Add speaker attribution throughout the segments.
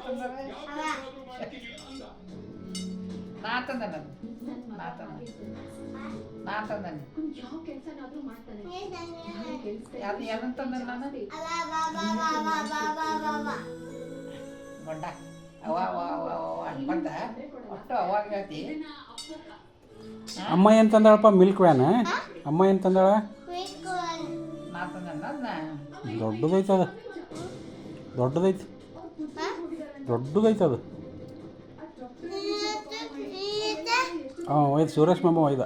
Speaker 1: ತಂದರೆ ನಾ ತಂದೆ ಅದು ಏನಂತ ತಂದೆ ನಾನು ಗಂಡ ಅವ ಅನ್ಕೊಂಡ ಅಷ್ಟು ಅವಾಗ ಹೇಳ್ತಿ.
Speaker 2: ಅಮ್ಮ ಏನು ತಂದಾಳಪ್ಪ? Milk van. ಅಮ್ಮ ಏನು ತಂದಾಳ?
Speaker 1: ನಾ ತಂದೆ ಅದನ್ನ
Speaker 2: ದೊಡ್ಡದೈತೆ ಅದು, ದೊಡ್ಡದೈತಿ ಅದು. ಹಾಂ ಒಯ್ದು ಸುರೇಶ್ ಮಾಮ ಒಯ್ದ.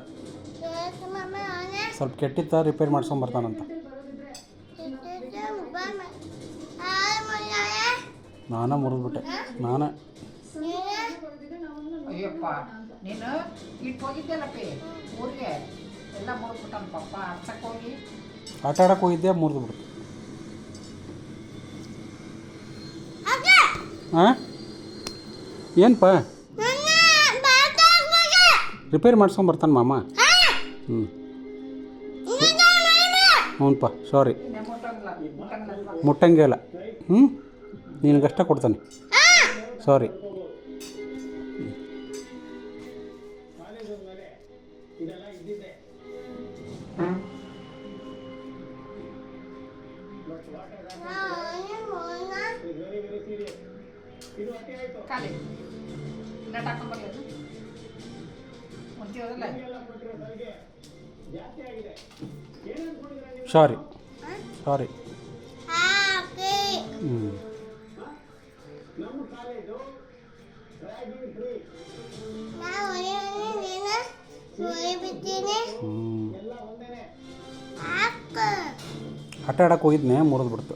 Speaker 2: ಸ್ವಲ್ಪ ಕೆಟ್ಟಿತ್ತ, ರಿಪೇರ್ ಮಾಡ್ಸ್ಕೊಂಬರ್ತಾನಂತ. ನಾನೇ ಮುರಿದ್ಬಿಟ್ಟೆ.
Speaker 1: ಅಯ್ಯಪ್ಪ ನೀನು ಇಟ್ಟು ಹೋಗಿದ್ದೆಲ್ಲಪ್ಪಿ ಊರಿಗೆ ಎಲ್ಲ ಮುರಿದ್ಬಿಟ್ಟನ ಪಪ್ಪ ಅರ್ಸಕ್ಕೆ ಹೋಗಿ
Speaker 2: ಆಟ ಆಡಕ್ಕೆ ಹೋಗಿದ್ದೆ, ಮುರಿದ್ಬಿಡ್ತು. ಹಾಂ ಏನಪ್ಪ? ರಿಪೇರಿ ಮಾಡ್ಸ್ಕೊಂಬರ್ತಾನೆ ಮಾಮ. ಹ್ಞೂನಪ್ಪ, ಸಾರಿ, ಮುಟ್ಟಂಗೆ ಇಲ್ಲ. ನಿನಗಷ್ಟ ಕೊಡ್ತಾನೆ, ಸಾರಿ.
Speaker 1: ಖಾಲಿ ನೆಟ್ ಹಾಕೊಂಡ್ಬರ್ಲಿಲ್ಲ ಒಂಚೂರಲ್ಲ.
Speaker 2: ಸಾರಿ. ಆಟ ಆಡಕ್ಕೆ ಹೋಗಿದ್ನೆ, ಮುರಿದ್ಬಿಡ್ತು.